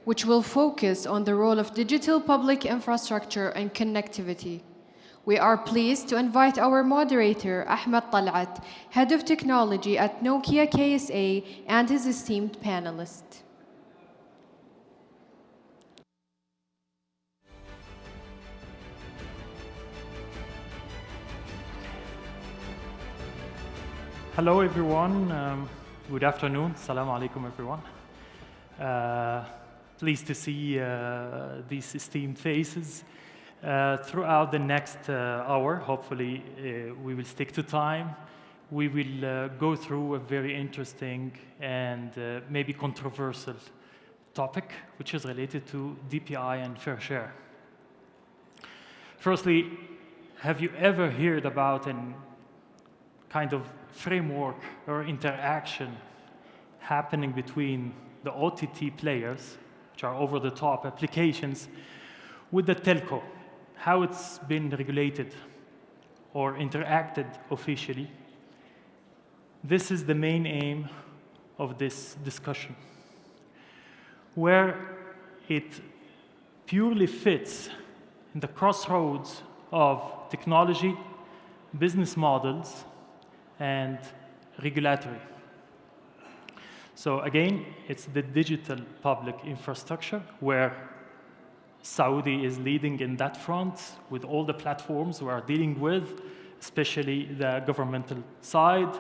which will focus on the role of digital public infrastructure and connectivity. We are pleased to invite our moderator, Ahmed Tal'at, Head of Technology at Nokia KSA, and his esteemed panelists. Hello, everyone. Good afternoon. Assalamu alaikum, everyone. Pleased to see these esteemed faces. Throughout the next hour, hopefully we will stick to time. We will go through a very interesting and maybe controversial topic, which is related to DPI and fair share. Firstly, have you ever heard about a kind of framework or interaction happening between the OTT players, which are over-the-top applications, with the telco, how it's been regulated or interacted officially? This is the main aim of this discussion, where it purely fits in the crossroads of technology, business models, and regulatory. So again, it's the digital public infrastructure where Saudi is leading in that front with all the platforms we are dealing with, especially the governmental side,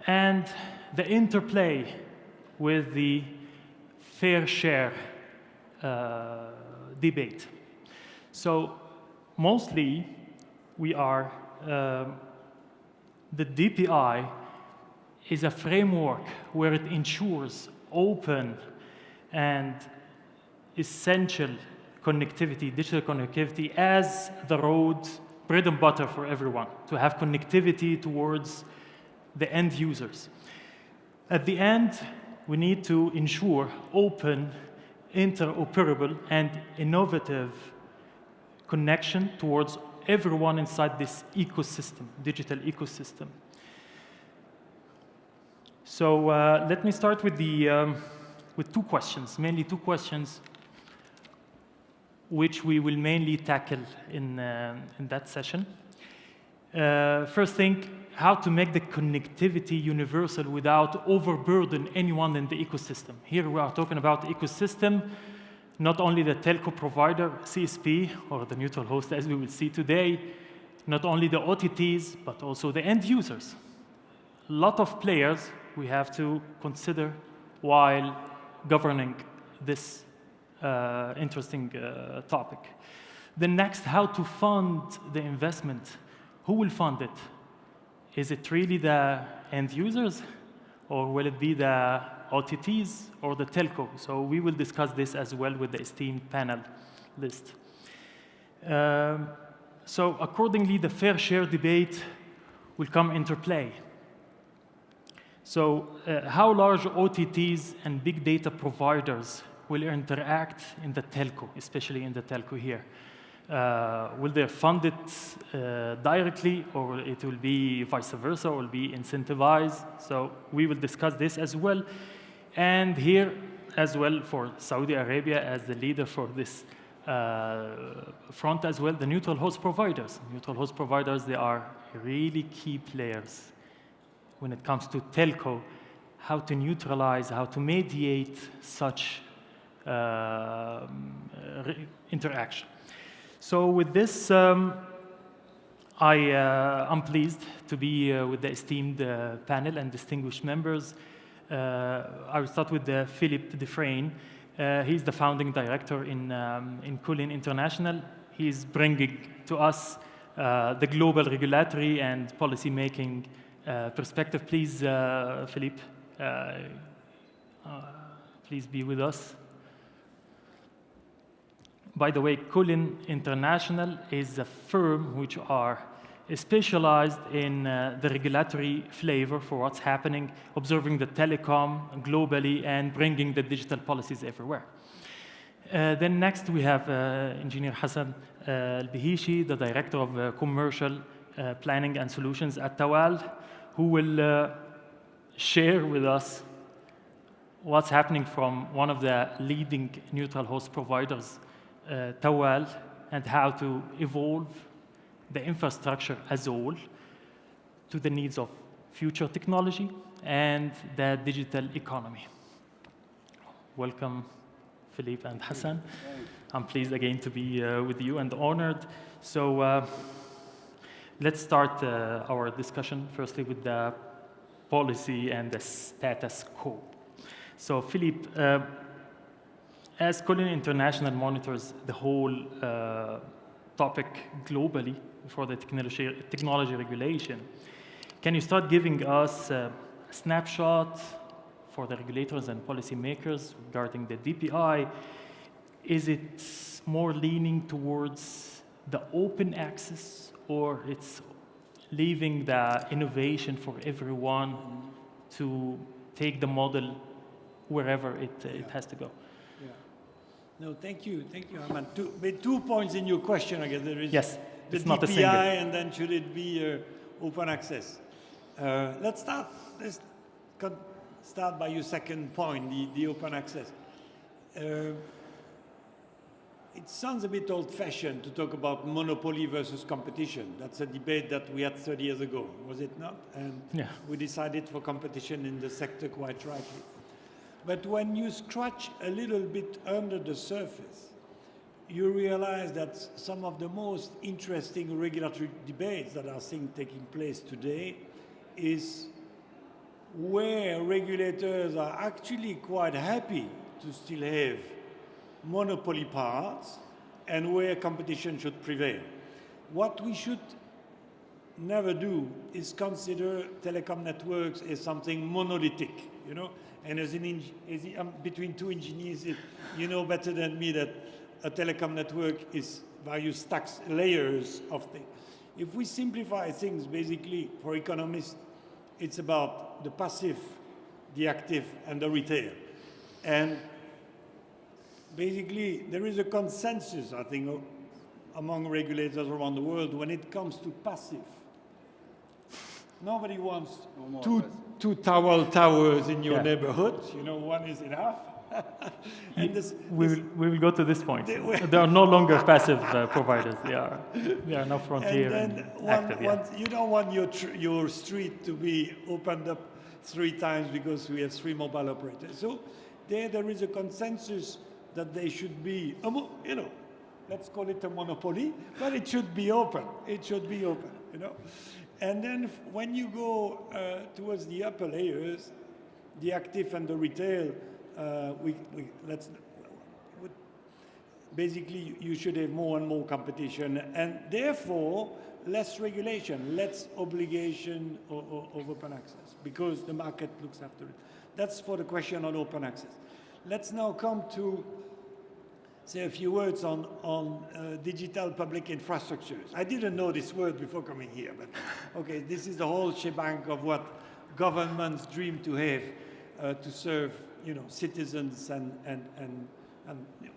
and the interplay with the fair share debate. So mostly we are, the DPI is a framework where it ensures open and essential connectivity, digital connectivity, as the road, bread and butter for everyone, to have connectivity towards the end users. At the end, we need to ensure open, interoperable, and innovative connection towards everyone inside this ecosystem, digital ecosystem. So let me start with two questions, mainly two questions, which we will mainly tackle in that session. First thing, how to make the connectivity universal without overburden anyone in the ecosystem. Here we are talking about the ecosystem, not only the telco provider, CSP, or the neutral host, as we will see today, not only the OTTs, but also the end users. A lot of players we have to consider while governing this interesting topic. The next, how to fund the investment. Who will fund it? Is it really the end users, or will it be the OTTs or the telco? So we will discuss this as well with the esteemed panel list. So accordingly, the fair share debate will come into play. So how large OTTs and big data providers will interact in the telco, especially in the telco here? Will they fund it directly, or it will be vice versa, or will be incentivized? So we will discuss this as well. And here as well, for Saudi Arabia as the leader for this front as well, the neutral host providers. Neutral host providers, they are really key players when it comes to telco, how to neutralize, how to mediate such interaction. So with this, I'm pleased to be with the esteemed panel and distinguished members. I will start with Philippe Dufresne. He's the founding director in Kulin International. He's bringing to us the global regulatory and policy-making perspective. Please, Philippe, please be with us. By the way, Kulin International is a firm which are specialized in the regulatory flavor for what's happening, observing the telecom globally and bringing the digital policies everywhere. Then next we have Engineer Hassan Al-Bihishi, the Director of Commercial Planning and Solutions at Tawal, who will share with us what's happening from one of the leading neutral host providers, TOAL, and how to evolve the infrastructure as a whole to the needs of future technology and the digital economy. Welcome, Philippe and Hassan. I'm pleased again to be with you and honored. So let's start our discussion firstly with the policy and the status quo. So Philippe, as Colin International monitors the whole topic globally for the technology regulation, can you start giving us a snapshot for the regulators and policymakers regarding the DPI? Is it more leaning towards the open access, or it's leaving the innovation for everyone to take the model wherever it has to go? Yeah. No, thank you, Arman. Two points in your question, I guess. There is the it's not a DPI, single. and then should it be open access? Let's start by your second point, the open access. It sounds a bit old-fashioned to talk about monopoly versus competition. That's a debate that we had 30 years ago, was it not? And we decided for competition in the sector quite rightly. But when you scratch a little bit under the surface, you realize that some of the most interesting regulatory debates that are taking place today is where regulators are actually quite happy to still have monopoly parts and where competition should prevail. What we should never do is consider telecom networks as something monolithic, you know. And between two engineers, you know better than me that a telecom network is various stacks, layers of things. If we simplify things, basically, for economists, it's about the passive, the active, and the retail. And basically, there is a consensus, I think, among regulators around the world when it comes to passive. Nobody wants two towers in your neighborhood. You know, one is enough. And we will go to this point. They are no longer passive providers. They are now frontier and active. You don't want your street to be opened up 3 times because we have 3 mobile operators. So there is a consensus that they should be, you know, let's call it a monopoly, but it should be open. It should be open, you know. And then when you go towards the upper layers, the active and the retail, basically you should have more and more competition, and therefore less regulation, less obligation of open access, because the market looks after it. That's for the question on open access. Let's now come to say a few words on digital public infrastructures. I didn't know this word before coming here, but okay, this is the whole shebang of what governments dream to have to serve, you know, citizens and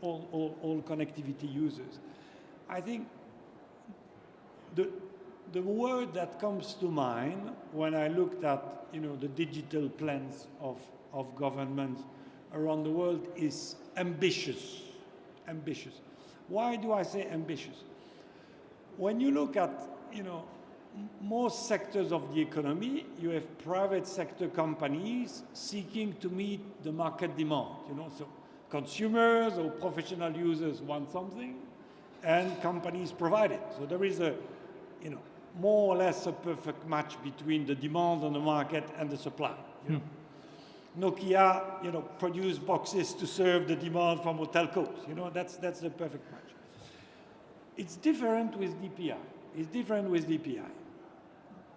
all connectivity users. I think the word that comes to mind when I looked at, you know, the digital plans of governments around the world is ambitious. Ambitious. Why do I say ambitious? When you look at, you know, most sectors of the economy, you have private sector companies seeking to meet the market demand, you know, so consumers or professional users want something and companies provide it. So there is a, you know, more or less a perfect match between the demand on the market and the supply. You know? Nokia, you know, produced boxes to serve the demand from telcos. You know, that's the perfect match. It's different with DPI. It's different with DPI.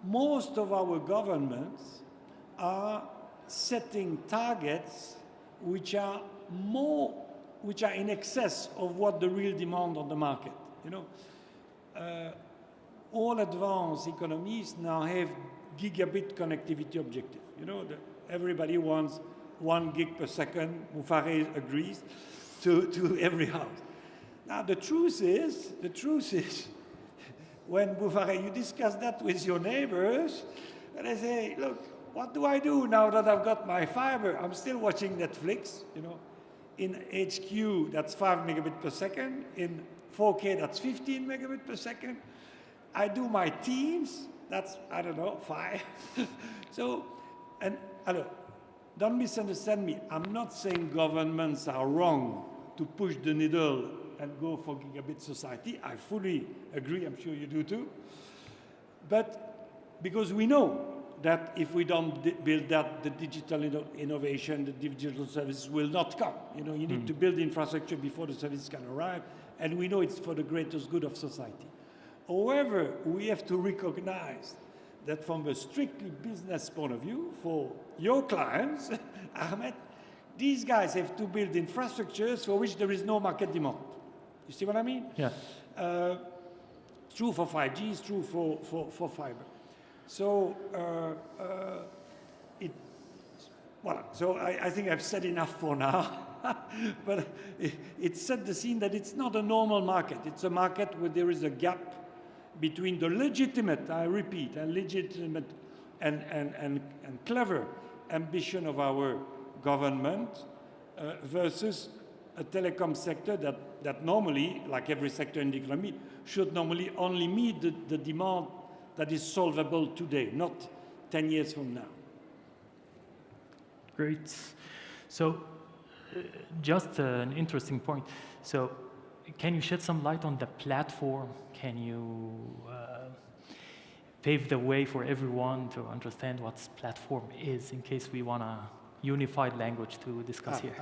Most of our governments are setting targets which are in excess of what the real demand on the market. You know, all advanced economies now have gigabit connectivity objective. You know, everybody wants 1 gig per second. Mufare agrees to every house. Now the truth is, when Mufare, you discuss that with your neighbors, and they say, look, what do I do now that I've got my fiber? I'm still watching Netflix, you know. In HQ, that's 5 megabit per second. In 4K, that's 15 megabit per second. I do my Teams, that's, I don't know, 5. So, and don't misunderstand me. I'm not saying governments are wrong to push the needle and go for gigabit society. I fully agree, I'm sure you do too. But because we know that if we don't build that, the digital innovation, the digital services will not come. You know, you need to build infrastructure before the service can arrive, and we know it's for the greatest good of society. However, we have to recognize that from a strictly business point of view, for your clients, Ahmed, these guys have to build infrastructures for which there is no market demand. You see what I mean? Yeah. It's true for 5G, it's true for fiber. So, so I think I've said enough for now. But it set the scene that it's not a normal market. It's a market where there is a gap between the legitimate, I repeat, and legitimate and clever ambition of our government versus a telecom sector that normally, like every sector in the economy, should normally only meet the demand that is solvable today, not 10 years from now. Great. So, just an interesting point. So, can you shed some light on the platform? Can you pave the way for everyone to understand what platform is, in case we want a unified language to discuss here?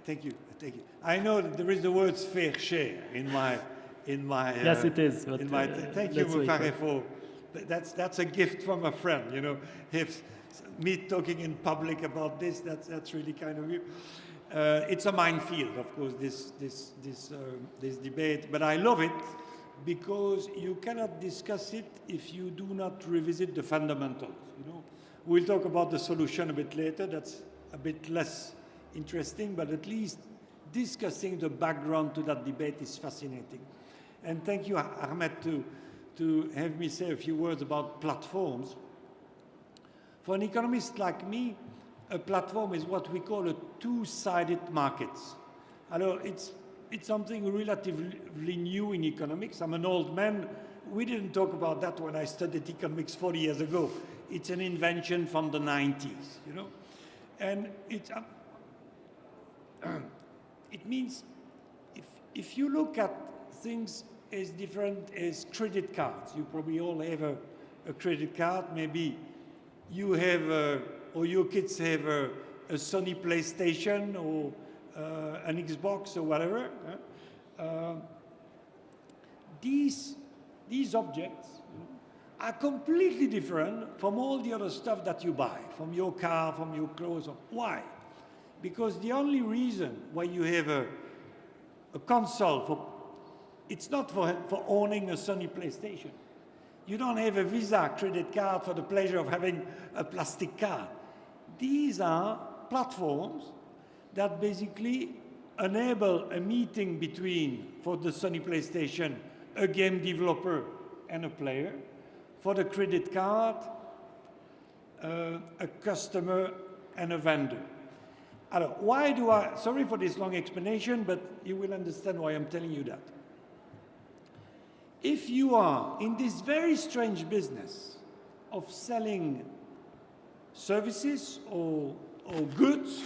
Thank you. I know that there is the words fair share in my. Yes, it is. But, thank you, Mufare, for that's a gift from a friend. You know, if me talking in public about this, that's really kind of you. It's a minefield, of course, this debate, but I love it because you cannot discuss it if you do not revisit the fundamentals. You know, we'll talk about the solution a bit later. That's a bit less interesting, but at least discussing the background to that debate is fascinating. And thank you, Ahmed, to have me say a few words about platforms. For an economist like me, a platform is what we call a two-sided market. Alors, it's something relatively new in economics. I'm an old man. We didn't talk about that when I studied economics 40 years ago. It's an invention from the 90s, you know. And it means if you look at things as different as credit cards, you probably all have a credit card. Maybe you have or your kids have a Sony PlayStation or an Xbox or whatever. These objects are completely different from all the other stuff that you buy, from your car, from your clothes. Why? Because the only reason why you have a console it's not for owning a Sony PlayStation. You don't have a Visa credit card for the pleasure of having a plastic card. These are platforms that basically enable a meeting between, for the Sony PlayStation, a game developer and a player. For the credit card, a customer and a vendor. Sorry for this long explanation, but you will understand why I'm telling you that. If you are in this very strange business of selling services or goods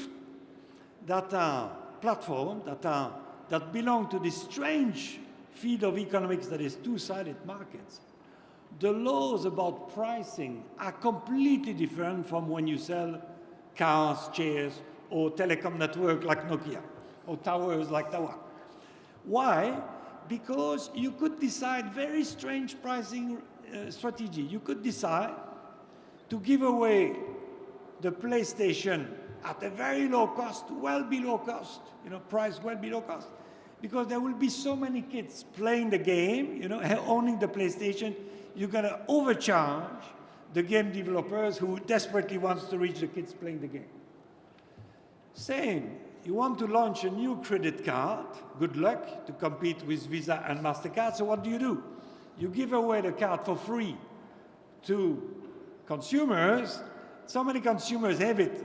that are platforms, that belong to this strange field of economics that is two-sided markets, the laws about pricing are completely different from when you sell cars, chairs, or telecom network like Nokia, or towers like Taiwan. Why? Because you could decide very strange pricing strategy. You could decide to give away the PlayStation at a very low cost, well below cost, price well below cost, because there will be so many kids playing the game, owning the PlayStation, you're going to overcharge the game developers who desperately wants to reach the kids playing the game. Same. You want to launch a new credit card, good luck, to compete with Visa and MasterCard. So what do? You give away the card for free to Consumers, so many consumers have it.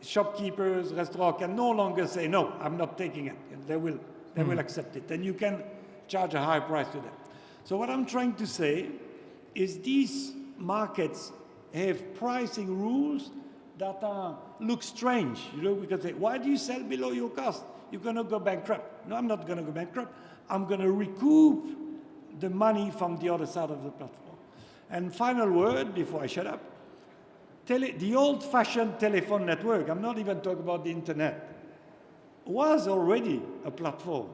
Shopkeepers, restaurants can no longer say, no, I'm not taking it. And they will accept it. And you can charge a high price to them. So what I'm trying to say is these markets have pricing rules that look strange. You know, we can say, why do you sell below your cost? You're going to go bankrupt. No, I'm not going to go bankrupt. I'm going to recoup the money from the other side of the platform. And final word before I shut up. The old-fashioned telephone network, I'm not even talking about the internet, was already a platform.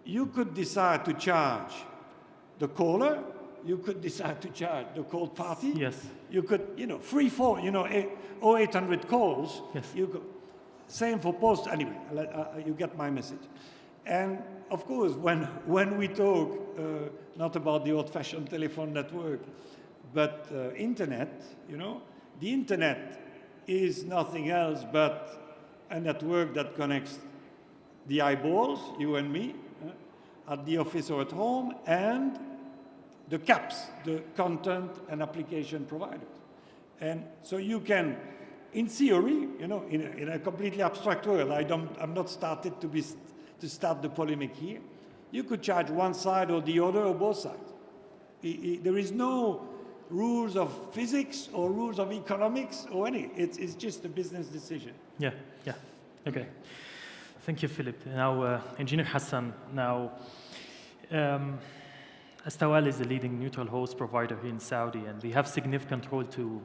You could decide to charge the caller, you could decide to charge the called party. Yes. You could, free phone, 0800 calls. Yes. You could, same for post, anyway, you get my message. And of course, when we talk not about the old-fashioned telephone network, but internet, the internet is nothing else but a network that connects the eyeballs, you and me, at the office or at home, and the CAPS, the content and application providers. And so you can, in theory, in a completely abstract world, I'm not started to start the polemic here, you could charge one side or the other or both sides. There is no rules of physics or rules of economics or any. It's just a business decision. Yeah. Okay. Thank you, Philip. Now, Engineer Hassan, Astawal is the leading neutral host provider here in Saudi, and we have significant role to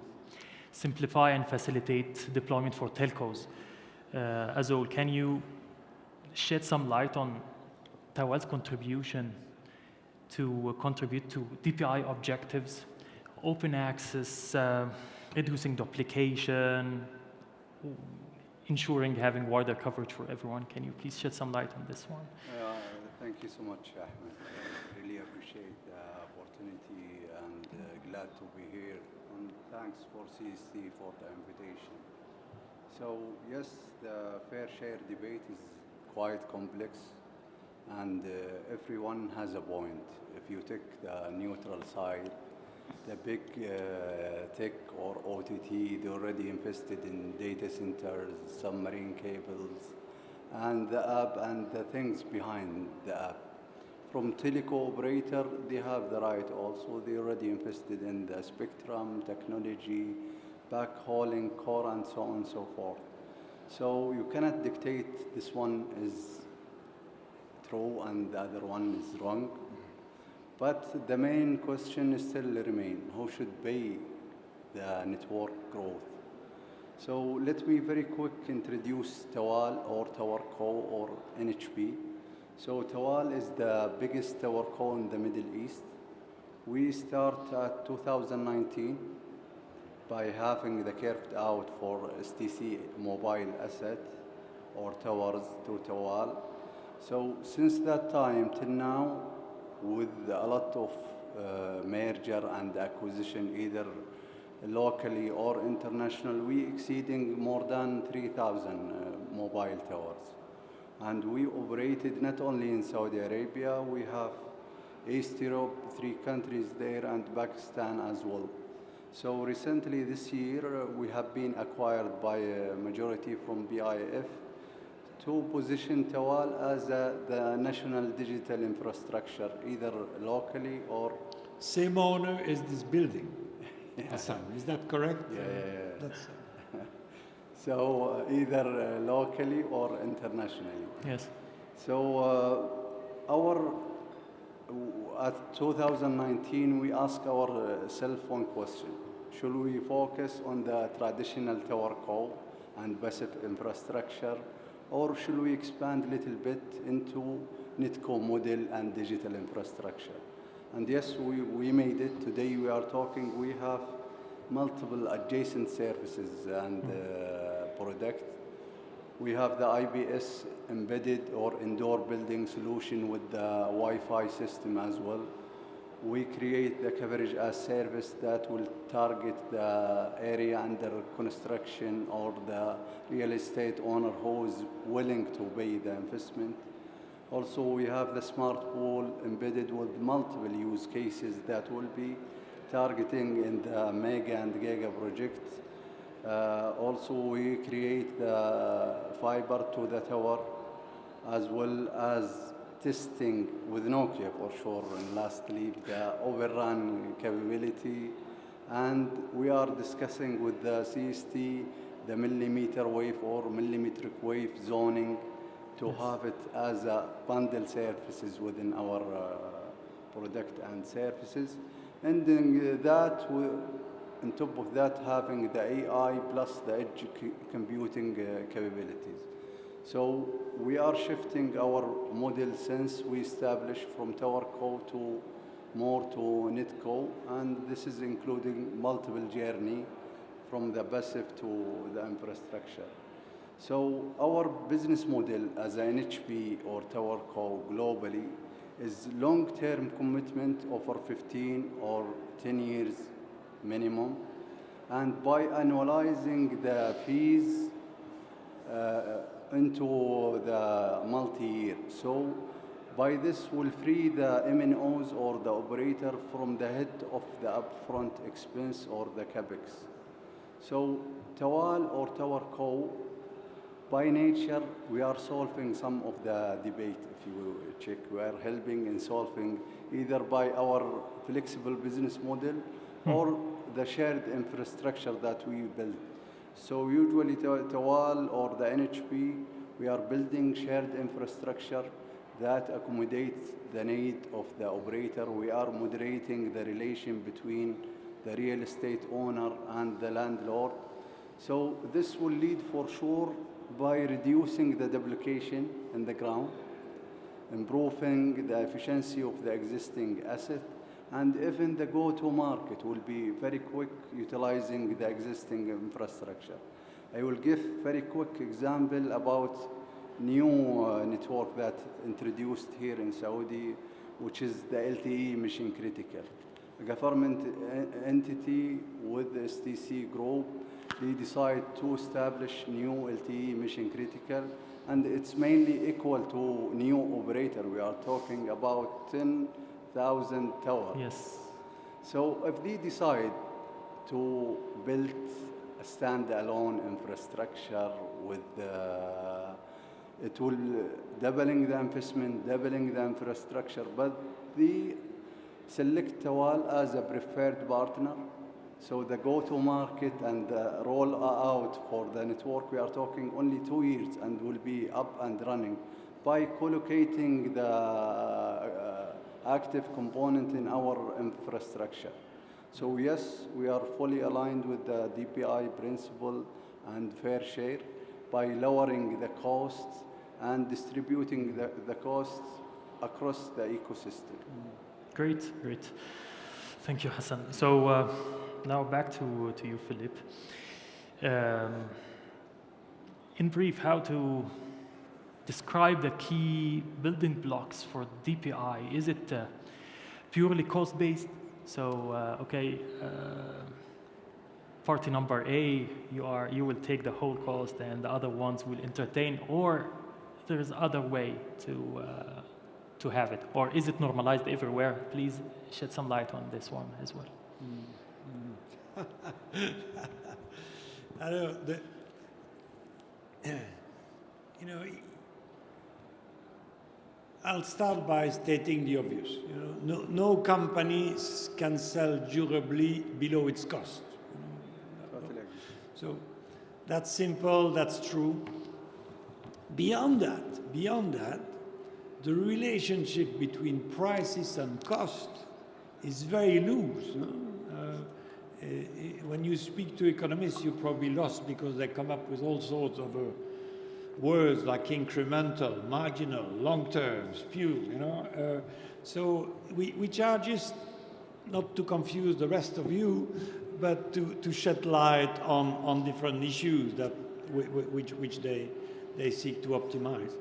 simplify and facilitate deployment for telcos. As well, can you shed some light on Tawal's contribution to contribute to DPI objectives, open access, reducing duplication, ensuring having wider coverage for everyone? Can you please shed some light on this one? Thank you so much, Ahmed. I really appreciate the opportunity and glad to be here. And thanks for CST for the invitation. So yes, the fair share debate is quite complex, and everyone has a point. If you take the neutral side, the big tech or OTT, they already invested in data centers, submarine cables, and the app and the things behind the app. From teleco operator, they have the right also. They already invested in the spectrum, technology, backhauling, core, and so on and so forth. So you cannot dictate this one is true and the other one is wrong. But the main question still remains, who should pay the network growth? So let me very quick introduce Tawal or TowerCo or NHP. So Tawal is the biggest TowerCo in the Middle East. We start at 2019 by having the carved out for STC mobile asset or towers to Tawal. So since that time till now, with a lot of merger and acquisition, either locally or international, we exceeding more than 3,000 mobile towers. And we operated not only in Saudi Arabia, we have East Europe, 3 countries there, and Pakistan as well. So recently this year, we have been acquired by a majority from BIF to position Tawal as the national digital infrastructure, either locally or... Same owner as this building, Hassan, is that correct? Yeah. That's So either locally or internationally. Yes. So at 2019, we asked ourselves one question. Should we focus on the traditional TowerCo and passive infrastructure, or should we expand a little bit into NetCo model and digital infrastructure? And yes, we made it. Today we are talking, we have multiple adjacent services and products. We have the IBS embedded or indoor building solution with the Wi-Fi system as well. We create the coverage as service that will target the area under construction or the real estate owner who is willing to pay the investment. Also, we have the smart pool embedded with multiple use cases that will be targeting in the mega and giga projects. Also, we create the fiber to the tower, as well as testing with Nokia for sure, and lastly, the overrun capability. And we are discussing with the CST the millimeter wave or millimetric wave zoning to have it as a bundle services within our product and services. And then that, on top of that, having the AI plus the edge computing capabilities. So we are shifting our model since we established from TowerCo to more to NetCo, and this is including multiple journey from the passive to the infrastructure. So our business model as an NHP or TowerCo globally is long-term commitment over 15 or 10 years minimum, and by annualizing the fees into the multi-year. So by this will free the MNOs or the operator from the hit of the upfront expense or the capex. So Tawal or TowerCo, by nature, we are solving some of the debate, if you check. We are helping in solving either by our flexible business model or the shared infrastructure that we build. So usually Tawal or the NHP, we are building shared infrastructure that accommodates the need of the operator. We are moderating the relation between the real estate owner and the landlord. So this will lead for sure by reducing the duplication in the ground, improving the efficiency of the existing asset, and even the go-to-market will be very quick utilizing the existing infrastructure. I will give very quick example about new network that introduced here in Saudi, which is the LTE mission critical. A government entity with the STC group, they decide to establish new LTE mission critical, and it's mainly equal to new operator. We are talking about 10,000 towers. Yes. So if they decide to build a standalone infrastructure with it will doubling the investment, doubling the infrastructure, but they select Tawal as a preferred partner. So the go-to-market and the roll-out for the network, we are talking only 2 years and will be up and running by co-locating the active component in our infrastructure. So yes, we are fully aligned with the DPI principle and fair share by lowering the costs and distributing the costs across the ecosystem. Great, great. Thank you, Hassan. So now back to you, Philippe. In brief, how to describe the key building blocks for DPI? Is it purely cost-based? So, party number A, you will take the whole cost, and the other ones will entertain, or there's other way to have it, or is it normalized everywhere? Please shed some light on this one as well. I know I'll start by stating the obvious. No company can sell durably below its cost. Totally agree. So that's simple, that's true. Beyond that, the relationship between prices and cost is very loose. When you speak to economists, you're probably lost because they come up with all sorts of words like incremental, marginal, long-term, pure, So we charge this not to confuse the rest of you, but to shed light on different issues that which they seek to optimize.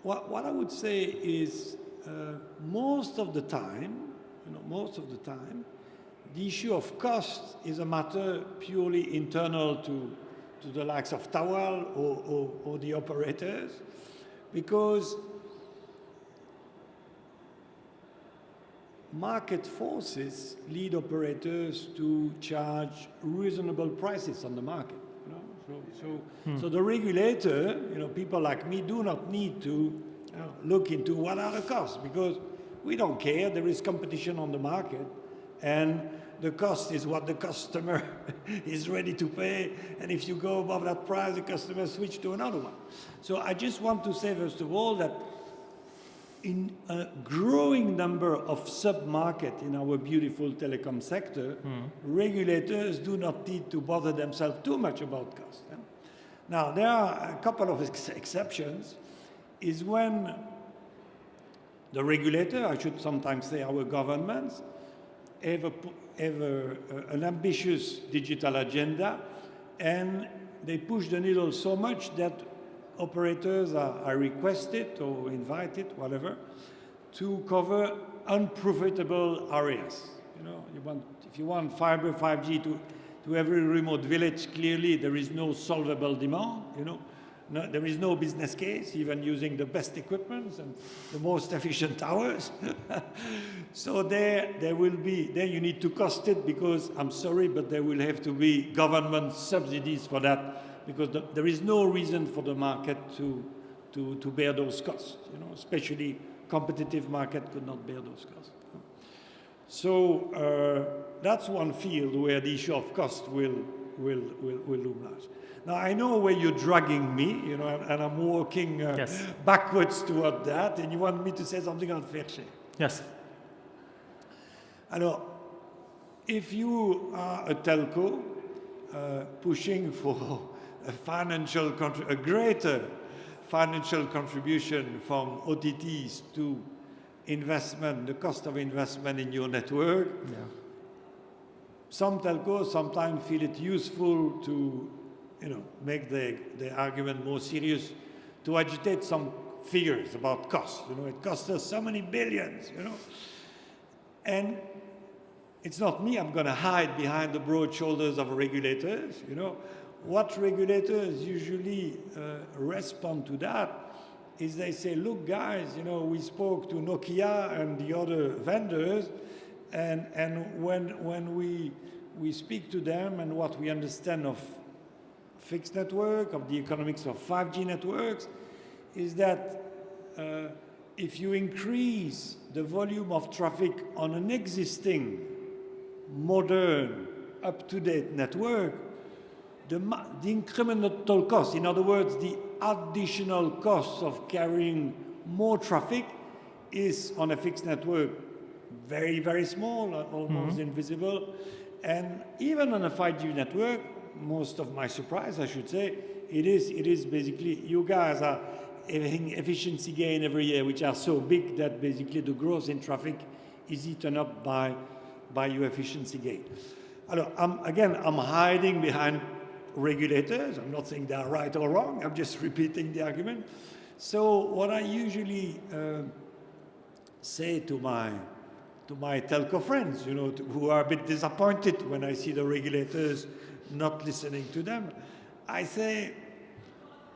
What I would say is most of the time, the issue of cost is a matter purely internal to the likes of Tawal or the operators, because market forces lead operators to charge reasonable prices on the market. You know? So the regulator, you know, people like me do not need to look into what are the costs, because we don't care. There is competition on the market, and the cost is what the customer is ready to pay. And if you go above that price, the customer switch to another one. So I just want to say, first of all, that in a growing number of sub-markets in our beautiful telecom sector, regulators do not need to bother themselves too much about cost. Now, there are a couple of exceptions, is when the regulator, I should sometimes say our governments, have an ambitious digital agenda, and they push the needle so much that operators are requested or invited, whatever, to cover unprofitable areas. You know, if you want fiber 5G to every remote village, clearly there is no solvable demand. You know, there is no business case, even using the best equipment and the most efficient towers. So there you need to cost it, because I'm sorry, but there will have to be government subsidies for that, because there is no reason for the market to bear those costs. You know, especially competitive market could not bear those costs. So that's one field where the issue of cost will loom large. Now, I know where you're dragging me, you know, and I'm walking yes. backwards toward that, and you want me to say something on fair share. Yes. Alors, if you are a telco pushing for a greater financial contribution from OTTs to investment, the cost of investment in your network, some telcos sometimes feel it useful to, you know, make the argument more serious, to agitate some figures about cost. You know, it costs us so many billions, you know. And it's not me, I'm going to hide behind the broad shoulders of regulators, you know. What regulators usually respond to that is they say, look guys, you know, we spoke to Nokia and the other vendors, and when we speak to them and what we understand of fixed network, of the economics of 5G networks, is that if you increase the volume of traffic on an existing, modern, up-to-date network, the incremental cost, in other words, the additional cost of carrying more traffic, is on a fixed network very, very small, almost invisible. And even on a 5G network, most of my surprise, I should say, it is basically, you guys are having efficiency gain every year, which are so big that basically the growth in traffic is eaten up by your efficiency gain. Alors, I'm hiding behind regulators. I'm not saying they are right or wrong. I'm just repeating the argument. So what I usually say to my telco friends, you know, who are a bit disappointed when I see the regulators not listening to them, I say,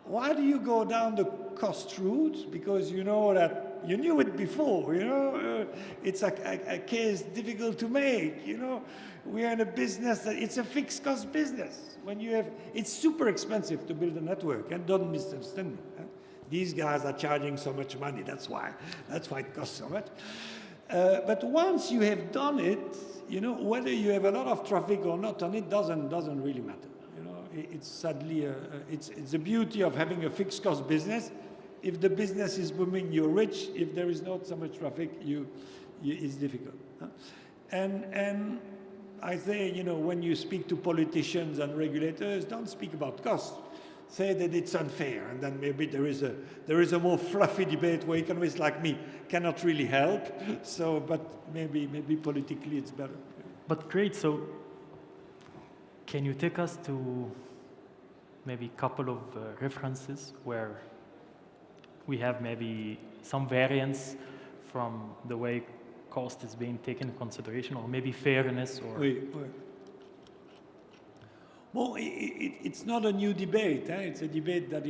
why do you go down the cost route? Because you know that you knew it before, you know. It's a case difficult to make, you know. We are in a business that it's a fixed cost business. When you have, it's super expensive to build a network, and don't misunderstand me. These guys are charging so much money, that's why it costs so much. But once you have done it, you know, whether you have a lot of traffic or not on it doesn't really matter. You know, it's sadly it's the beauty of having a fixed cost business. If the business is booming, you're rich. If there is not so much traffic, it's difficult. And I say, you know, when you speak to politicians and regulators, don't speak about costs. Say that it's unfair, and then maybe there is a more fluffy debate where economists like me cannot really help. So, but maybe politically it's better. But great. So, can you take us to maybe a couple of references where we have maybe some variance from the way cost is being taken into consideration, or maybe fairness, or? Oui. Well, it's not a new debate. It's a debate that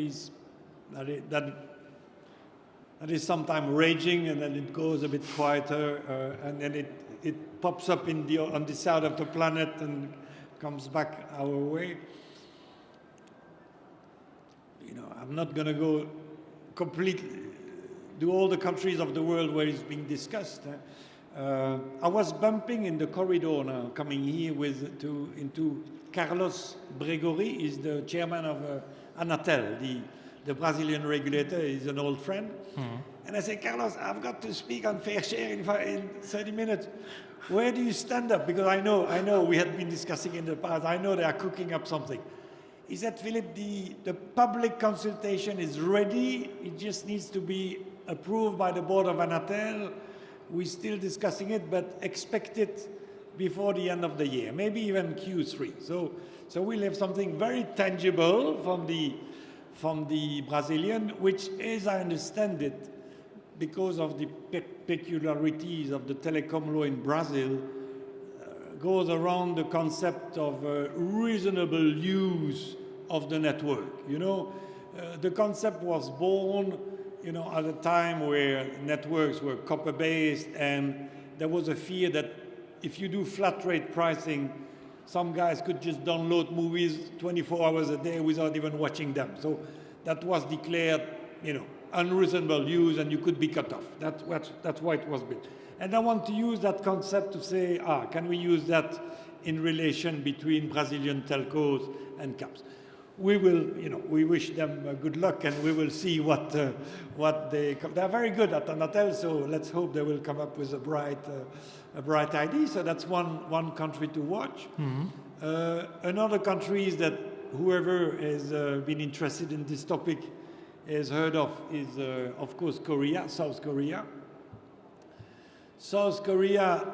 that is sometimes raging, and then it goes a bit quieter, and then it pops up on the side of the planet and comes back our way. You know, I'm not going to go completely do all the countries of the world where it's being discussed. I was bumping in the corridor now, coming here into Carlos Bregori, is the chairman of Anatel, the Brazilian regulator. Is an old friend. And I said, Carlos, I've got to speak on fair share in 30 minutes. Where do you stand up? Because I know we had been discussing in the past. I know they are cooking up something. He said, Philip, the public consultation is ready. It just needs to be approved by the board of Anatel. We're still discussing it, but expect it before the end of the year, maybe even Q3. So we'll have something very tangible from the Brazilian, which, as I understand it, because of the peculiarities of the telecom law in Brazil, goes around the concept of reasonable use of the network. You know, the concept was born, you know, at a time where networks were copper-based, and there was a fear that if you do flat rate pricing, some guys could just download movies 24 hours a day without even watching them. So that was declared, you know, unreasonable use, and you could be cut off. That's why it was built. And I want to use that concept to say, can we use that in relation between Brazilian telcos and CAPs? We will, you know, we wish them good luck, and we will see what they're very good at Anatel, so let's hope they will come up with a bright idea. So that's one country to watch. Another country is that whoever has been interested in this topic has heard of is, of course, Korea, South Korea. South Korea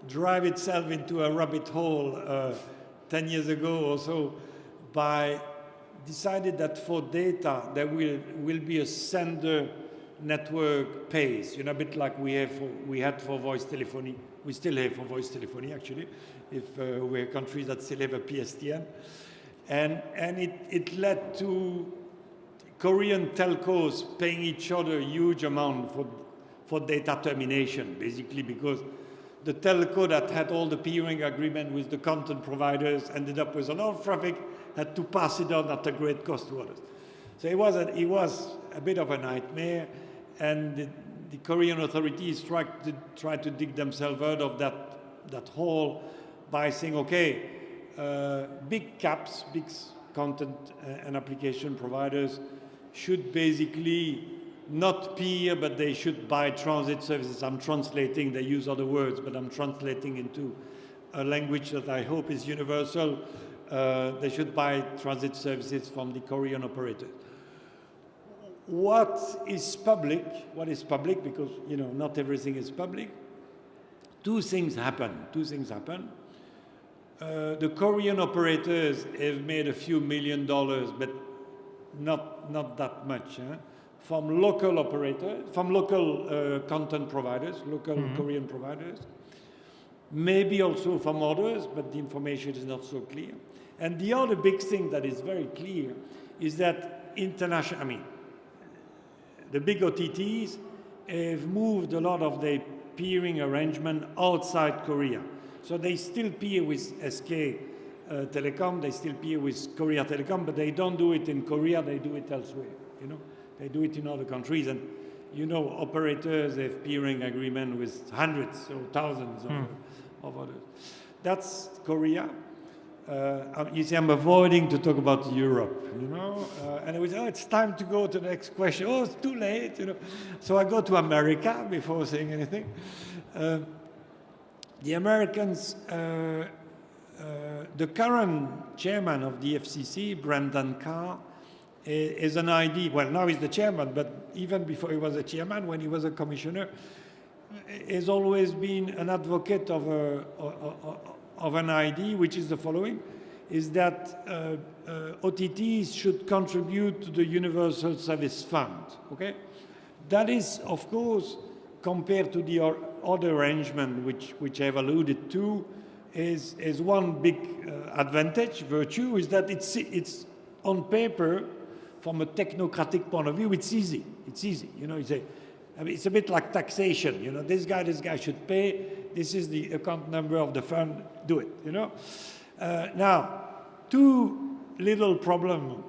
drive itself into a rabbit hole 10 years ago or so by decided that for data there will be a sender network pays, you know, a bit like we had for voice telephony. We still have for voice telephony, actually, if we're countries that still have a PSTN. And it led to Korean telcos paying each other a huge amount for data termination, basically because the telco that had all the peering agreement with the content providers ended up with a lot of traffic, had to pass it on at a great cost to others. So it was a bit of a nightmare, and the Korean authorities tried to dig themselves out of that hole by saying, okay, big caps, big content and application providers should basically not peer, but they should buy transit services. I'm translating, they use other words, but I'm translating into a language that I hope is universal. They should buy transit services from the Korean operators. What is public? Because, you know, not everything is public. Two things happen. The Korean operators have made a few $1 million, but not that much, from local operators, from local content providers, local Korean providers, maybe also from others, but the information is not so clear. And the other big thing that is very clear is that the big OTTs have moved a lot of their peering arrangement outside Korea. So they still peer with SK Telecom, they still peer with Korea Telecom, but they don't do it in Korea, they do it elsewhere, you know. They do it in other countries, and you know, operators have peering agreement with hundreds or thousands of others. That's Korea. You see, I'm avoiding to talk about Europe, you know, and it was, it's time to go to the next question. Oh, it's too late, you know. So I go to America before saying anything. The Americans, the current chairman of the FCC, Brendan Carr, is an ID. Well, now he's the chairman, but even before he was a chairman, when he was a commissioner, has always been an advocate of an ID, which is the following, is that OTTs should contribute to the Universal Service Fund, okay? That is, of course, compared to the other arrangement, which I've alluded to, is one big advantage, virtue, is that it's on paper, from a technocratic point of view, it's easy. It's easy. You know, it's a bit like taxation. You know, this guy should pay. This is the account number of the fund. Do it. You know. Now, two little problems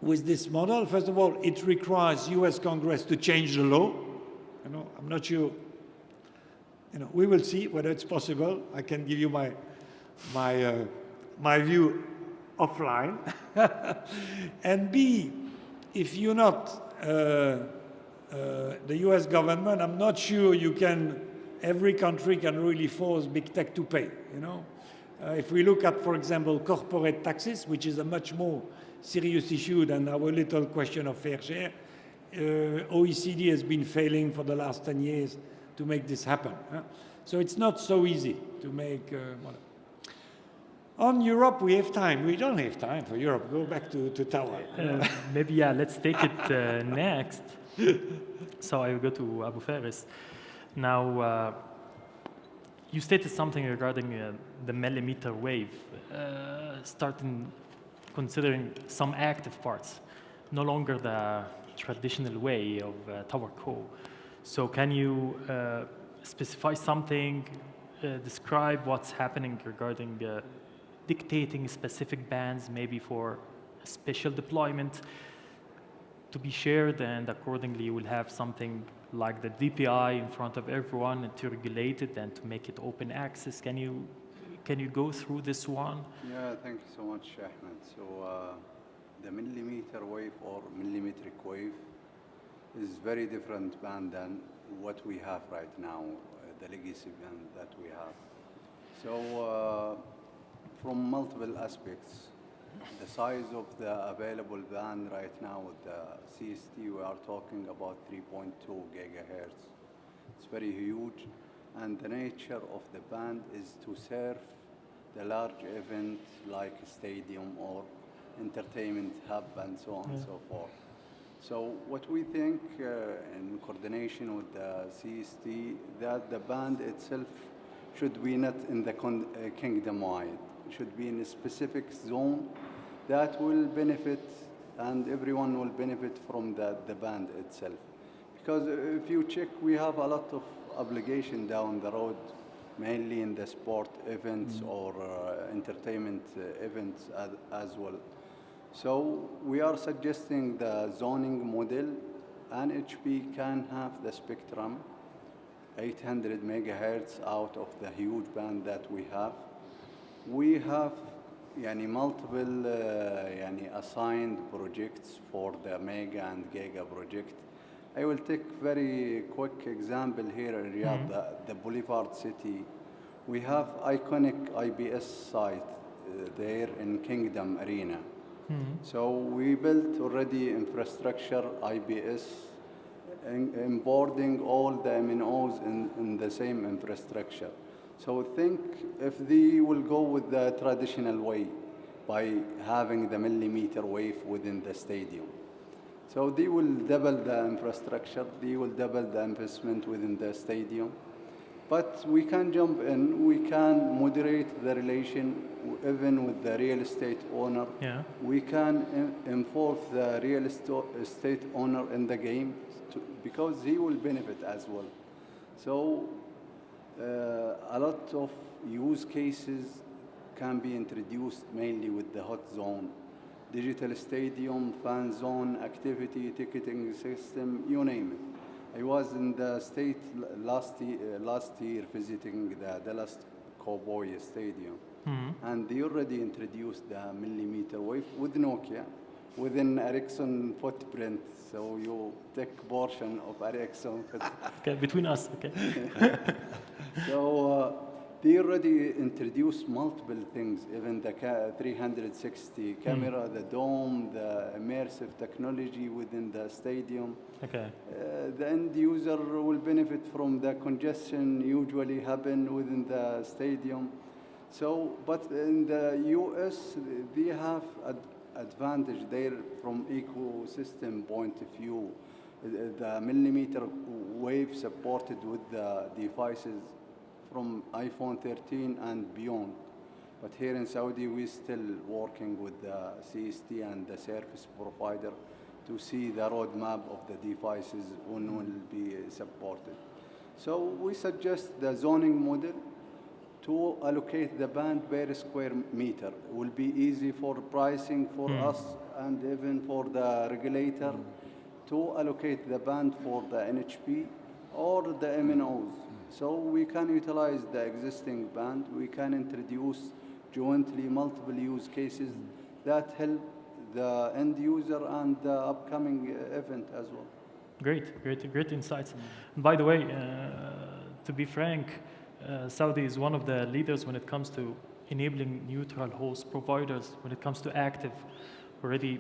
with this model. First of all, it requires U.S. Congress to change the law. You know, I'm not sure. You know, we will see whether it's possible. I can give you my view offline. And B, if you're not the U.S. government, I'm not sure every country can really force big tech to pay, you know. If we look at, for example, corporate taxes, which is a much more serious issue than our little question of fair share, OECD has been failing for the last 10 years to make this happen. So it's not so easy to make money. On Europe, we have time. We don't have time for Europe. Go back to Tower. Maybe, yeah, let's take it next. So I will go to Abu Faris. Now, you stated something regarding the millimeter wave, starting considering some active parts, no longer the traditional way of tower co. So can you specify something, describe what's happening regarding dictating specific bands, maybe for a special deployment to be shared, and accordingly you will have something like the DPI in front of everyone and to regulate it and to make it open access. Can you go through this one? Yeah, thank you so much, Ahmed. So the millimeter wave or millimetric wave is very different band than what we have right now, the legacy band that we have. So from multiple aspects, the size of the available band right now with the CST, we are talking about 3.2 gigahertz. It's very huge, and the nature of the band is to serve the large event like a stadium or entertainment hub and so on and so forth. So what we think in coordination with the CST, that the band itself should be not in the kingdom-wide. It should be in a specific zone that will benefit, and everyone will benefit from the band itself. Because if you check, we have a lot of obligation down the road, mainly in the sport events or entertainment events as well. So we are suggesting the zoning model. NHP can have the spectrum, 800 megahertz out of the huge band that we have. We have multiple assigned projects for the mega and giga project. I will take very quick example here in Riyadh, the Boulevard City. We have iconic IBS site there in Kingdom Arena. So we built already infrastructure IBS, onboarding all the MNOs in the same infrastructure. So think if they will go with the traditional way by having the millimeter wave within the stadium. So they will double the infrastructure, they will double the investment within the stadium. But we can jump in, we can moderate the relation even with the real estate owner. Yeah. We can involve the real estate owner in the game because he will benefit as well. So a lot of use cases can be introduced mainly with the hot zone, digital stadium, fan zone, activity, ticketing system, you name it. I was in the state last year visiting the Dallas Cowboy Stadium, and they already introduced the millimeter wave with Nokia within Ericsson footprint. So you take portion of Ericsson. Okay, between us, okay. So they already introduced multiple things, even the 360 camera, the dome, the immersive technology within the stadium. Okay. The end user will benefit from the congestion usually happen within the stadium. So, but in the US, they have advantage there from ecosystem point of view. The millimeter wave supported with the devices from iPhone 13 and beyond. But here in Saudi, we're still working with the CST and the service provider to see the roadmap of the devices when will be supported. So we suggest the zoning model to allocate the band per square meter. It will be easy for pricing for us and even for the regulator to allocate the band for the NHP or the MNOs. So we can utilize the existing band. We can introduce jointly multiple use cases that help the end user and the upcoming event as well. Great insights. And by the way, to be frank, Saudi is one of the leaders when it comes to enabling neutral host providers, when it comes to active, already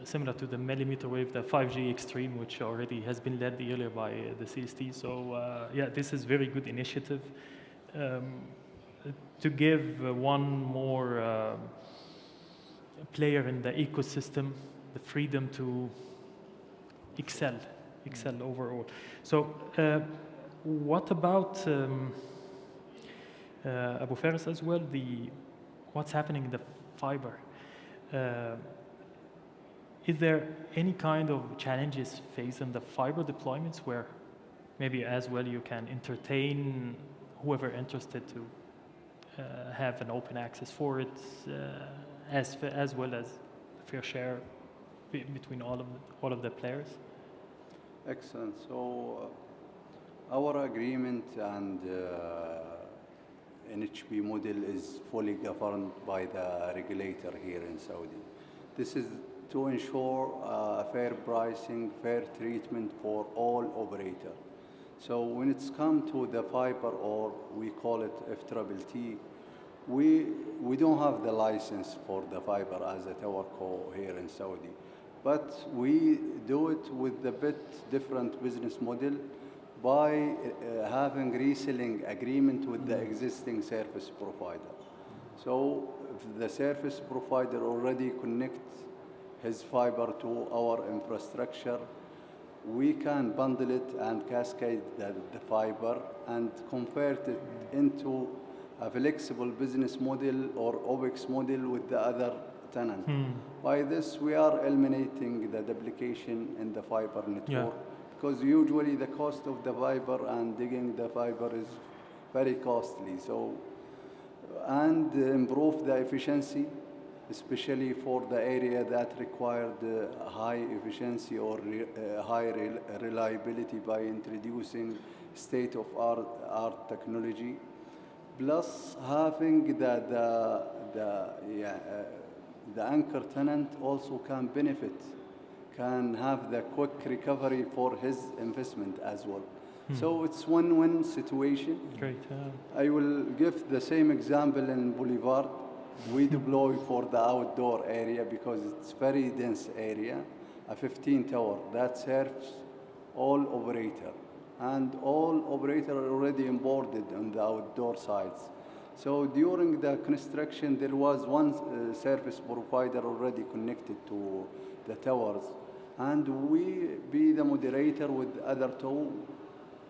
similar to the millimeter wave, the 5G Extreme, which already has been led earlier by the CST. So yeah, this is very good initiative. To give one more player in the ecosystem the freedom to excel overall. So what about Abu Faris as well, what's happening in the fiber? Is there any kind of challenges faced in the fiber deployments where maybe as well you can entertain whoever interested to have an open access for it, as well as fair share between all of the players? Excellent. So our agreement and NHP model is fully governed by the regulator here in Saudi. This is to ensure fair pricing, fair treatment for all operators. So when it's come to the fiber, or we call it FTTT, we don't have the license for the fiber as a towerco here in Saudi, but we do it with a bit different business model by having reselling agreement with the existing service provider. So if the service provider already connects his fiber to our infrastructure, we can bundle it and cascade the fiber and convert it into a flexible business model or OpEx model with the other tenant. By this, we are eliminating the duplication in the fiber network, because usually the cost of the fiber and digging the fiber is very costly. So, and improve the efficiency, especially for the area that required high efficiency or high reliability by introducing state-of-art technology, plus having the anchor tenant also can benefit, can have the quick recovery for his investment as well. So it's win-win situation. Great. I will give the same example in Boulevard. We deploy for the outdoor area because it's very dense area, a 15 tower that serves all operator, and all operator are already onboarded on the outdoor sites. So during the construction, there was one service provider already connected to the towers, and we be the moderator with other two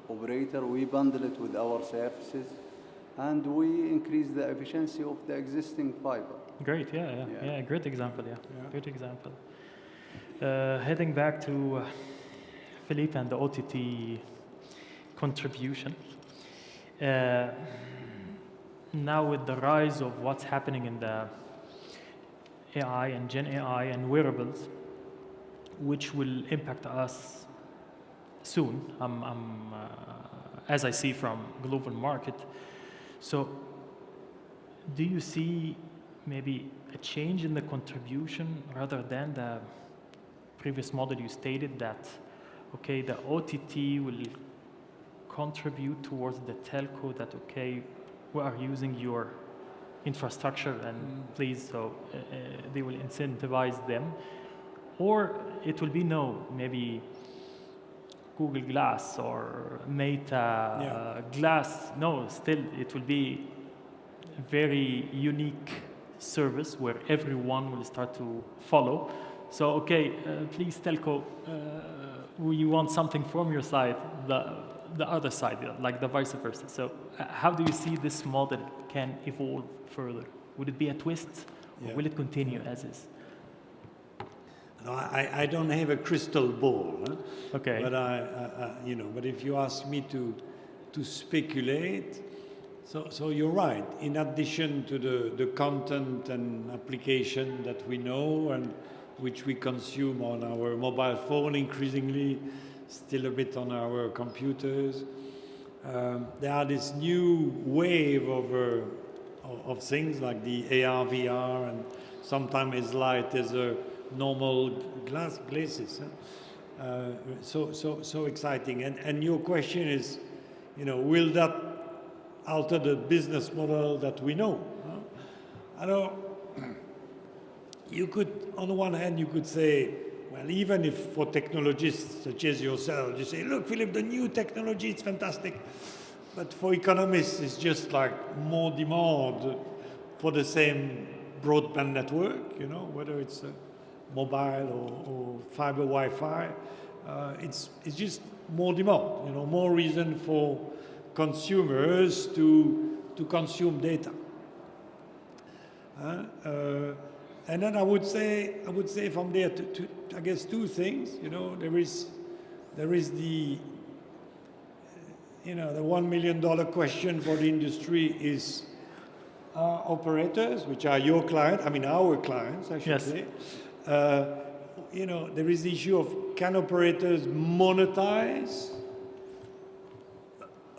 operator. We bundle it with our services, and we increase the efficiency of the existing fiber. Great, yeah, great example, great example. Heading back to Philippe and the OTT contribution. Now with the rise of what's happening in the AI and Gen AI and wearables, which will impact us soon, as I see from global market. So do you see maybe a change in the contribution rather than the previous model you stated that, okay, the OTT will contribute towards the telco that, okay, we are using your infrastructure and please, so they will incentivize them? Or it will be no, maybe Google Glass or Meta Glass. No, still it will be a very unique service where everyone will start to follow. So, okay, please telco, we want something from your side. the other side, like the vice versa. So how do you see this model can evolve further? Would it be a twist, or will it continue as is? No, I don't have a crystal ball. Huh? Okay. But but if you ask me to speculate, so you're right. In addition to the content and application that we know and which we consume on our mobile phone, increasingly, still a bit on our computers, there are this new wave of things like the AR, VR, and sometimes as light as a normal glasses. Huh? So exciting. And your question is, will that alter the business model that we know? Huh? I know you could, on the one hand, you could say, well, even if for technologists such as yourself, you say, look, Philip, the new technology, it's fantastic. But for economists, it's just like more demand for the same broadband network, whether it's mobile or fiber Wi-Fi. It's just more demand, more reason for consumers to consume data. And then I would say from there to I guess two things. There is the the $1 million question for the industry is operators, which are your clients, our clients, I should say. There is the issue of can operators monetize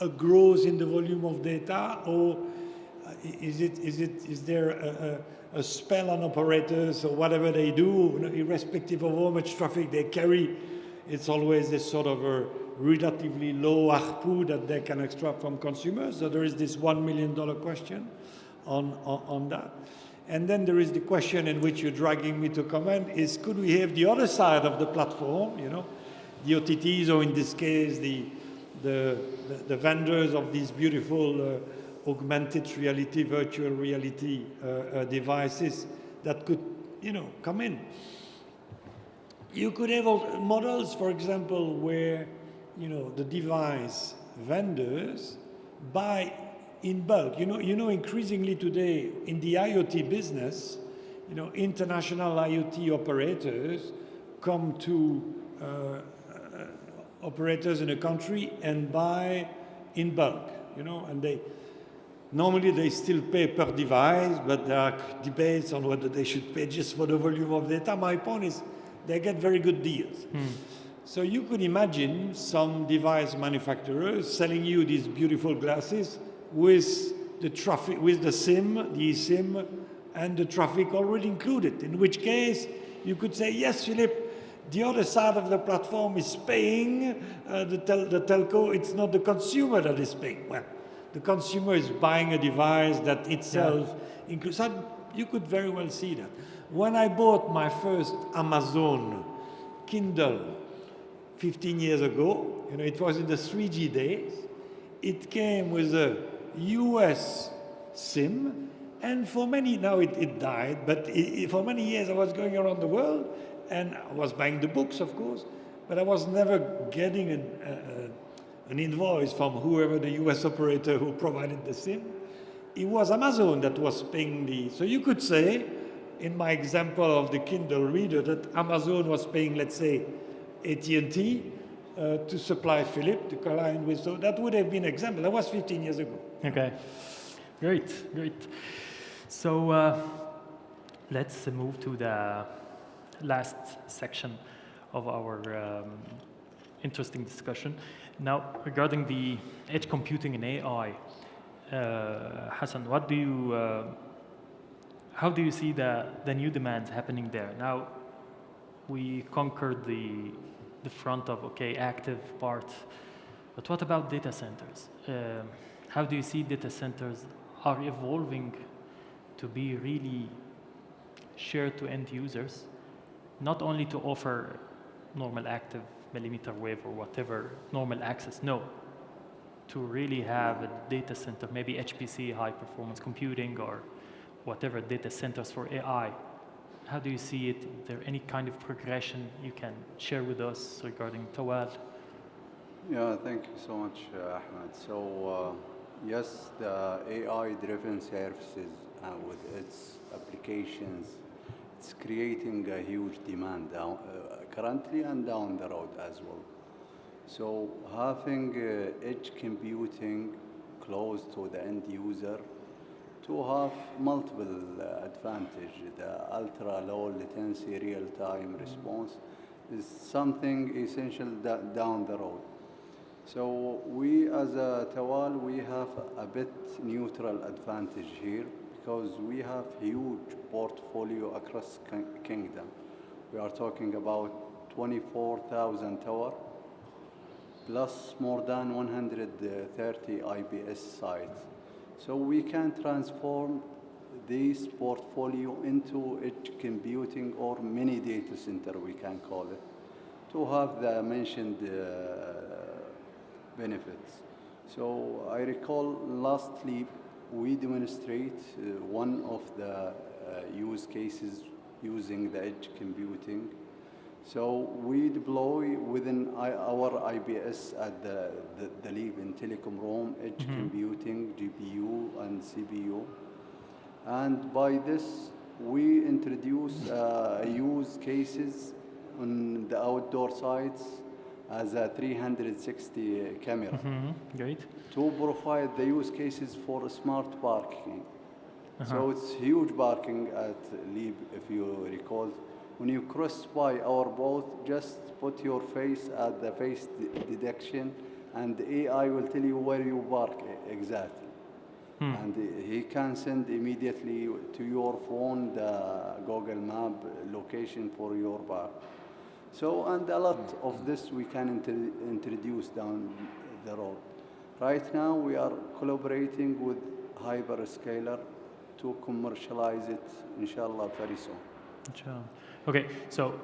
a growth in the volume of data, or is there a spell on operators, or whatever they do, irrespective of how much traffic they carry, it's always this sort of a relatively low ARPU that they can extract from consumers. So there is this $1 million question on that. And then there is the question in which you're dragging me to comment is, could we have the other side of the platform, the OTTs, or in this case, the vendors of these beautiful augmented reality, virtual reality devices that could, come in. You could have models, for example, where, the device vendors buy in bulk. Increasingly today in the IoT business, international IoT operators come to operators in a country and buy in bulk, and normally they still pay per device, but there are debates on whether they should pay just for the volume of data. My point is they get very good deals. So you could imagine some device manufacturers selling you these beautiful glasses with the traffic, with the SIM, the eSIM, and the traffic already included, in which case you could say, yes, Philip, the other side of the platform is paying the telco, it's not the consumer that is paying. Well, the consumer is buying a device that itself includes. So you could very well see that. When I bought my first Amazon Kindle 15 years ago, it was in the 3G days, it came with a US SIM, and for many, now it died, but for many years I was going around the world, and I was buying the books, of course, but I was never getting an invoice from whoever the US operator who provided the SIM. It was Amazon that was paying so you could say, in my example of the Kindle reader, that Amazon was paying, let's say, AT&T to supply Philip, to align with, so that would have been an example. That was 15 years ago. Okay, great. So let's move to the last section of our interesting discussion. Now, regarding the edge computing and AI, Hassan, how do you see the new demands happening there? Now, we conquered the front of, active part, but what about data centers? How do you see data centers are evolving to be really shared to end users, not only to offer normal active millimeter wave or whatever normal access, no, to really have a data center, maybe HPC, high performance computing, or whatever data centers for AI. How do you see it? Is there any kind of progression you can share with us regarding Tawal? Yeah, thank you so much, Ahmed. So, yes, the AI-driven services with its applications, it's creating a huge demand currently and down the road as well. So, having edge computing close to the end user to have multiple advantage. The ultra-low latency real-time response is something essential down the road. So we as a Tawal, we have a bit neutral advantage here because we have huge portfolio across kingdom. We are talking about 24,000 tower plus more than 130 IBS sites. So we can transform this portfolio into edge computing or mini data center, we can call it, to have the mentioned benefits. So I recall lastly, we demonstrate one of the use cases using the edge computing. So we deploy within our IBS at the leap in telecom roam, edge computing, GPU and CPU. And by this, we introduce use cases on the outdoor sites as a 360 camera. Great. To provide the use cases for smart parking. So it's huge parking at Leap, if you recall. When you cross by our boat, just put your face at the face detection and the AI will tell you where you park exactly. And he can send immediately to your phone the Google Map location for your park. So, and a lot of this we can introduce down the road. Right now, we are collaborating with hyperscaler to commercialize it, inshallah, very soon. Inshallah. Okay, so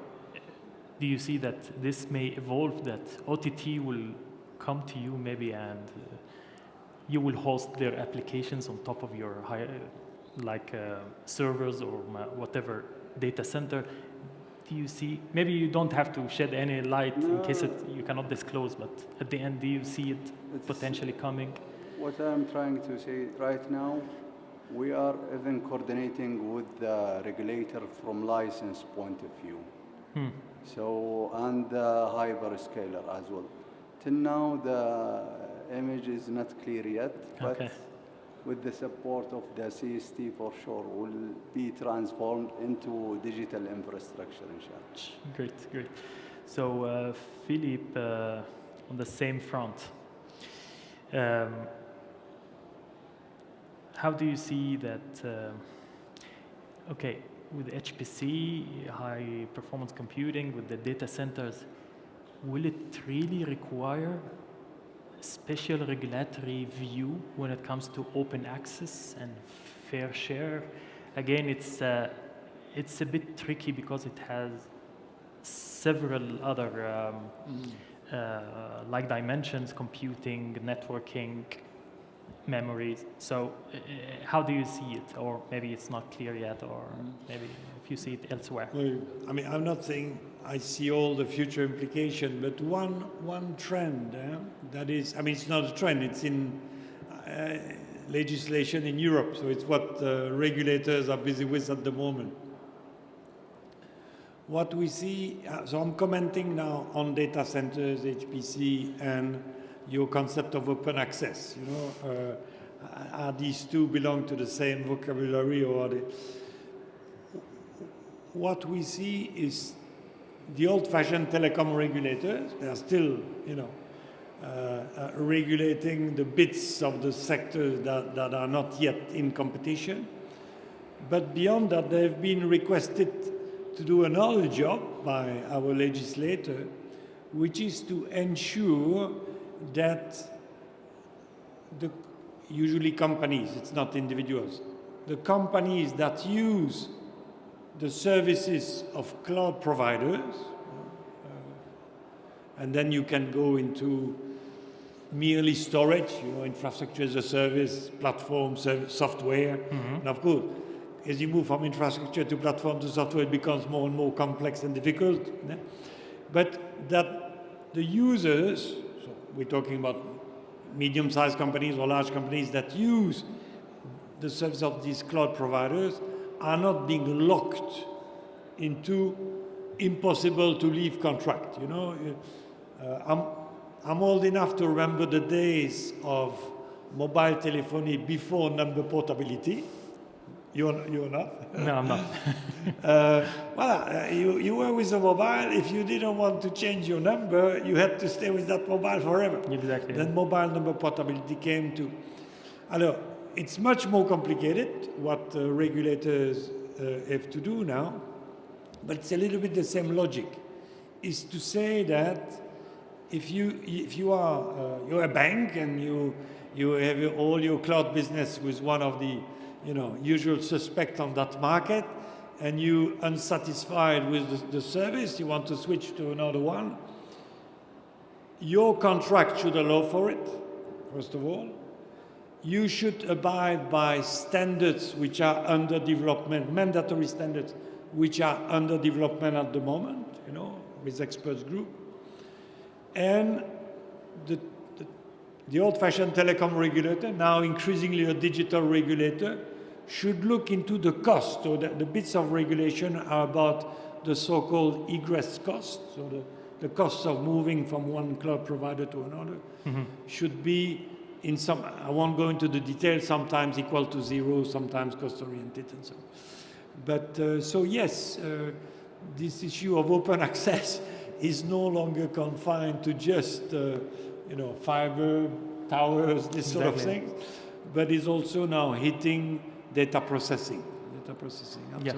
do you see that this may evolve, that OTT will come to you maybe and you will host their applications on top of your servers or whatever data center? Do you see, maybe you don't have to shed any light in case you cannot disclose, but at the end, do you see it potentially coming? What I'm trying to say right now, we are even coordinating with the regulator from license point of view. So, and the hyperscaler as well. Till now, the image is not clear yet, but with the support of the CST for sure will be transformed into digital infrastructure, inshallah. Great, great. So, Philippe, on the same front, how do you see that, with HPC, high performance computing, with the data centers, will it really require special regulatory view when it comes to open access and fair share? Again, it's a bit tricky because it has several other like dimensions: computing, networking, memories. So how do you see it? Or maybe it's not clear yet, or maybe if you see it elsewhere. Well, I mean, I'm not saying I see all the future implication, but one trend that is, I mean, it's not a trend, it's in legislation in Europe, so it's what regulators are busy with at the moment. What we see, so I'm commenting now on data centers, HPC, and your concept of open access. You know, are these two belong to the same vocabulary, or are they? What we see is the old-fashioned telecom regulators. They are still, you know, regulating the bits of the sectors that are not yet in competition. But beyond that, they've been requested to do another job by our legislator, which is to ensure that usually companies, it's not individuals, the companies that use the services of cloud providers, and then you can go into merely storage, you know, infrastructure as a service, platform, software, and of course, as you move from infrastructure to platform to software, it becomes more and more complex and difficult. But that the users, so we're talking about medium-sized companies or large companies that use the service of these cloud providers, are not being locked into impossible to leave contract. You know, I'm old enough to remember the days of mobile telephony before number portability. You're not? No, I'm not. You were with a mobile. If you didn't want to change your number, you had to stay with that mobile forever. Exactly. Then mobile number portability came to. Alors, it's much more complicated what regulators have to do now, but it's a little bit the same logic. Is to say that if you are you're a bank and you have all your cloud business with one of the usual suspect on that market, and you unsatisfied with the service, you want to switch to another one, your contract should allow for it, first of all. You should abide by standards which are under development, mandatory standards which are under development at the moment, with experts group. And the old-fashioned telecom regulator, now increasingly a digital regulator, should look into the cost. So the bits of regulation are about the so-called egress cost. So the costs of moving from one cloud provider to another should be in some, I won't go into the details, sometimes equal to zero, sometimes cost-oriented and so on. But so yes, this issue of open access is no longer confined to just fiber, towers, this sort of thing, but is also now hitting data processing. Absolutely. Yeah.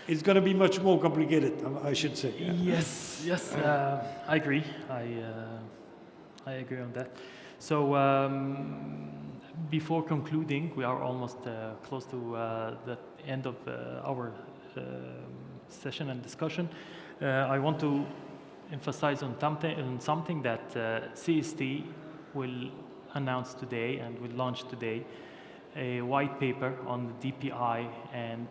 It's going to be much more complicated, I should say. Yes, I agree. I agree on that. So before concluding, we are almost close to the end of our session and discussion. I want to emphasize on something that CST will announce today and will launch today, a white paper on the DPI and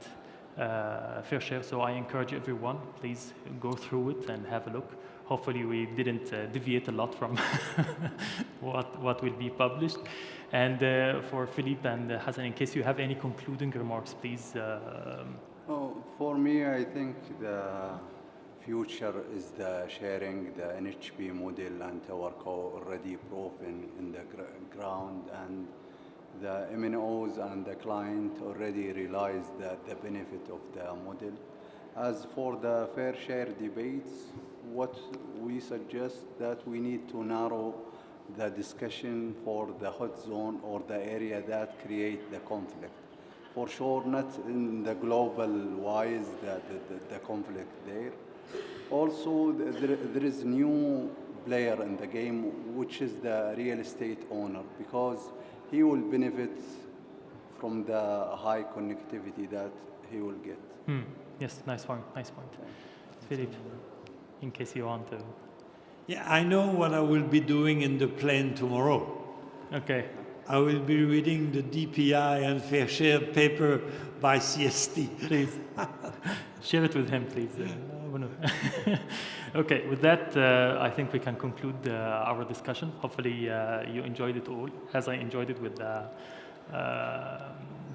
fair share. So I encourage everyone, please go through it and have a look. Hopefully we didn't deviate a lot from what will be published. And for Philippe and Hassan, in case you have any concluding remarks, please. For me, I think the future is the sharing the NHP model and TowerCo already proven in the ground, and the MNOs and the client already realized the benefit of the model. As for the fair share debates, what we suggest that we need to narrow the discussion for the hot zone or the area that create the conflict. For sure, not in the global wise, the conflict there. Also, there is new player in the game, which is the real estate owner, because he will benefit from the high connectivity that he will get. Yes, nice point. Philippe, in case you want to. Yeah, I know what I will be doing in the plane tomorrow. Okay. I will be reading the DPI and fair share paper by CST. Please, share it with him, please. Okay, with that, I think we can conclude our discussion. Hopefully you enjoyed it all, as I enjoyed it with the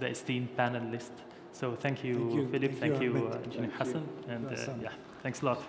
esteemed panelists. So thank you, Philippe, thank you, Engineer Hassan, and thanks a lot.